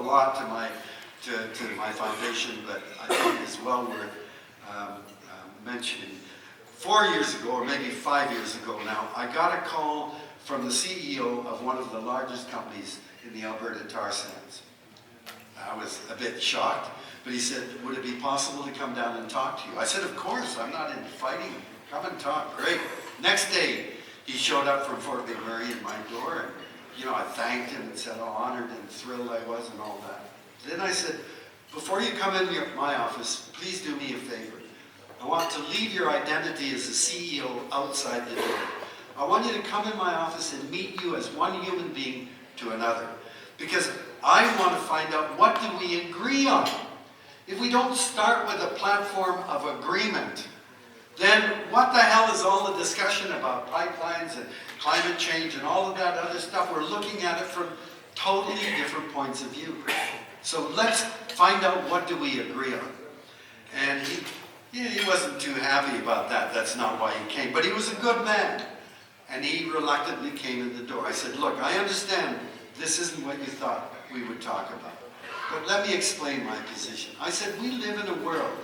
lot to my foundation, but I think it's well worth mentioning. 4 years ago, or maybe 5 years ago now, I got a call from the CEO of one of the largest companies in the Alberta tar sands. I was a bit shocked, but he said, would it be possible to come down and talk to you? I said, of course, I'm not into fighting. Come and talk, great. Next day, he showed up from Fort McMurray in my door, and I thanked him and said how honored and thrilled I was and all that. Then I said, before you come into my office, please do me a favor. I want to leave your identity as a CEO outside the door. I want you to come in my office and meet you as one human being to another. Because I want to find out, what do we agree on? If we don't start with a platform of agreement, then what the hell is all the discussion about pipelines and climate change and all of that other stuff? We're looking at it from totally different points of view. So let's find out, what do we agree on? And he wasn't too happy about that. That's not why he came. But he was a good man. And he reluctantly came in the door. I said, look, I understand this isn't what you thought we would talk about. But let me explain my position. I said, we live in a world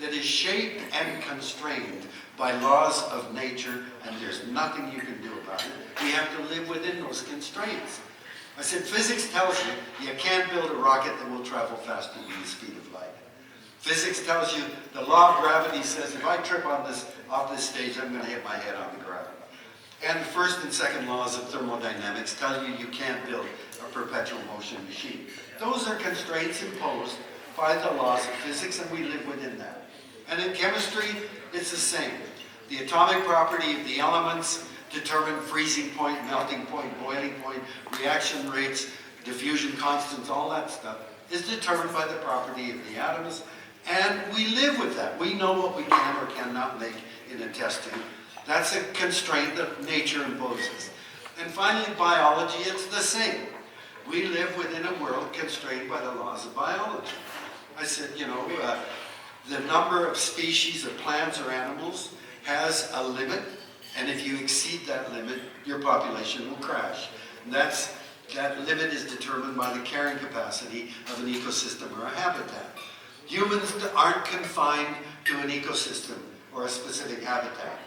that is shaped and constrained by laws of nature, and there's nothing you can do about it. We have to live within those constraints. I said, physics tells you can't build a rocket that will travel faster than the speed of light. Physics tells you, the law of gravity says, if I trip on off this stage, I'm going to hit my head on the gravity. And the first and second laws of thermodynamics tell you you can't build a perpetual motion machine. Those are constraints imposed by the laws of physics, and we live within that. And in chemistry, it's the same. The atomic property of the elements determine freezing point, melting point, boiling point, reaction rates, diffusion constants, all that stuff is determined by the property of the atoms, and we live with that. We know what we can or cannot make in a test tube. That's a constraint that nature imposes. And finally, biology, it's the same. We live within a world constrained by the laws of biology. I said, the number of species of plants or animals has a limit, and if you exceed that limit, your population will crash. And that limit is determined by the carrying capacity of an ecosystem or a habitat. Humans aren't confined to an ecosystem or a specific habitat,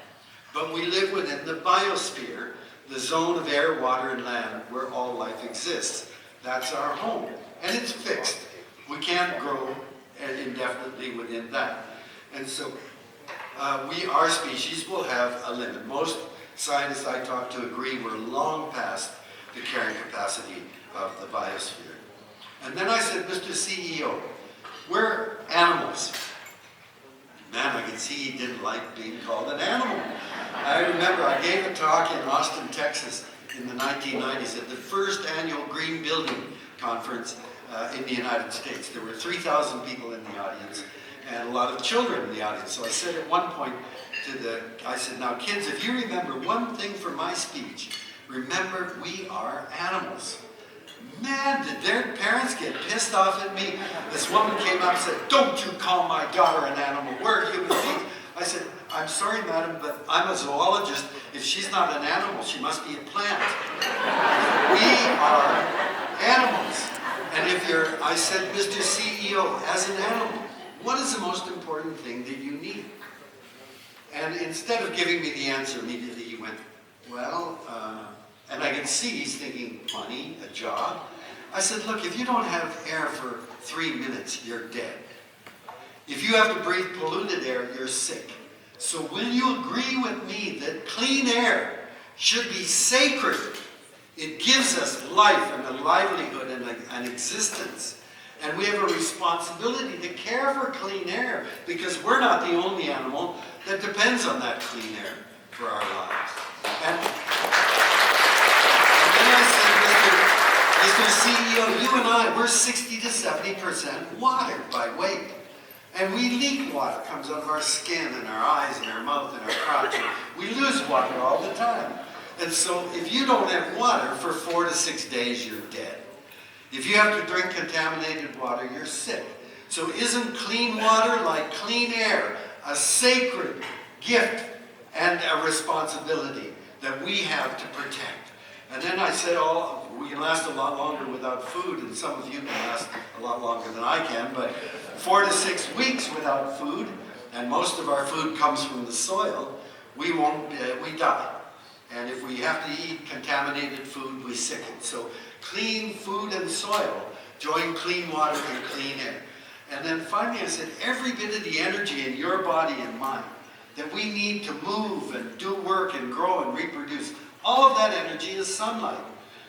but we live within the biosphere, the zone of air, water, and land where all life exists. That's our home, and it's fixed. We can't grow indefinitely within that. And so our species will have a limit. Most scientists I talk to agree we're long past the carrying capacity of the biosphere. And then I said, Mr. CEO, we're animals. Man, I can see he didn't like being called an animal. I remember I gave a talk in Austin, Texas in the 1990s at the first annual Green Building Conference in the United States. There were 3,000 people in the audience and a lot of children in the audience. So I said at one point I said, now kids, if you remember one thing from my speech, remember we are animals. Man, did their parents get pissed off at me. This woman came up and said, don't you call my daughter an animal, we're human beings. I said, I'm sorry, madam, but I'm a zoologist. If she's not an animal, she must be a plant. We are animals. And I said, Mr. CEO, as an animal, what is the most important thing that you need? And instead of giving me the answer immediately, he went, well, and I could see he's thinking money, a job. I said, look, if you don't have air for 3 minutes, you're dead. If you have to breathe polluted air, you're sick. So will you agree with me that clean air should be sacred? It gives us life and a livelihood and an existence. And we have a responsibility to care for clean air because we're not the only animal that depends on that clean air for our lives. And then I said, Mr. CEO, you and I, we're 60 to 70% water by weight. And we leak water. It comes out of our skin and our eyes and our mouth and our crotch. We lose water all the time. And so if you don't have water for 4 to 6 days, you're dead. If you have to drink contaminated water, you're sick. So isn't clean water, like clean air, a sacred gift and a responsibility that we have to protect? And then I said, we can last a lot longer without food, and some of you can last a lot longer than I can, but 4 to 6 weeks without food, and most of our food comes from the soil, we die. And if we have to eat contaminated food, we sicken. So clean food and soil join clean water and clean air. And then finally I said, every bit of the energy in your body and mine that we need to move and do work and grow and reproduce, all of that energy is sunlight.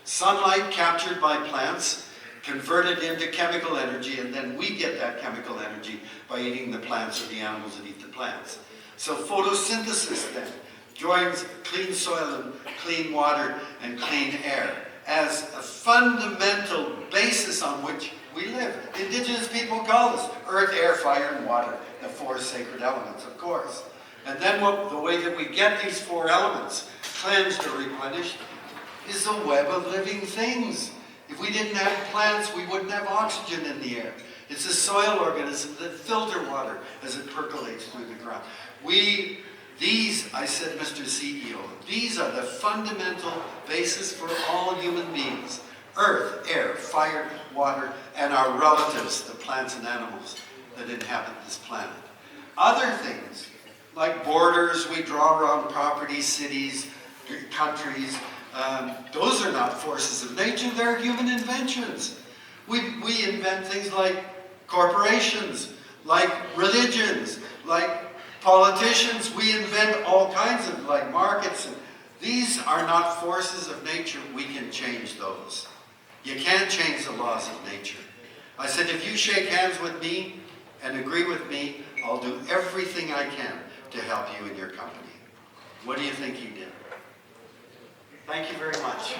Sunlight captured by plants, converted into chemical energy, and then we get that chemical energy by eating the plants or the animals that eat the plants. So photosynthesis then joins clean soil and clean water and clean air as a fundamental basis on which we live. Indigenous people call this earth, air, fire, and water, the 4 sacred elements, of course. And then the way that we get these 4 elements cleansed or replenished is a web of living things. If we didn't have plants, we wouldn't have oxygen in the air. It's a soil organism that filter water as it percolates through the ground. These, I said, Mr. CEO, these are the fundamental basis for all human beings. Earth, air, fire, water, and our relatives, the plants and animals that inhabit this planet. Other things, like borders we draw around property, cities, countries, those are not forces of nature, they're human inventions. We invent things like corporations, like religions, like politicians. We invent all kinds of markets. And these are not forces of nature. We can change those. You can't change the laws of nature. I said, if you shake hands with me and agree with me, I'll do everything I can to help you in your company. What do you think he did? Thank you very much.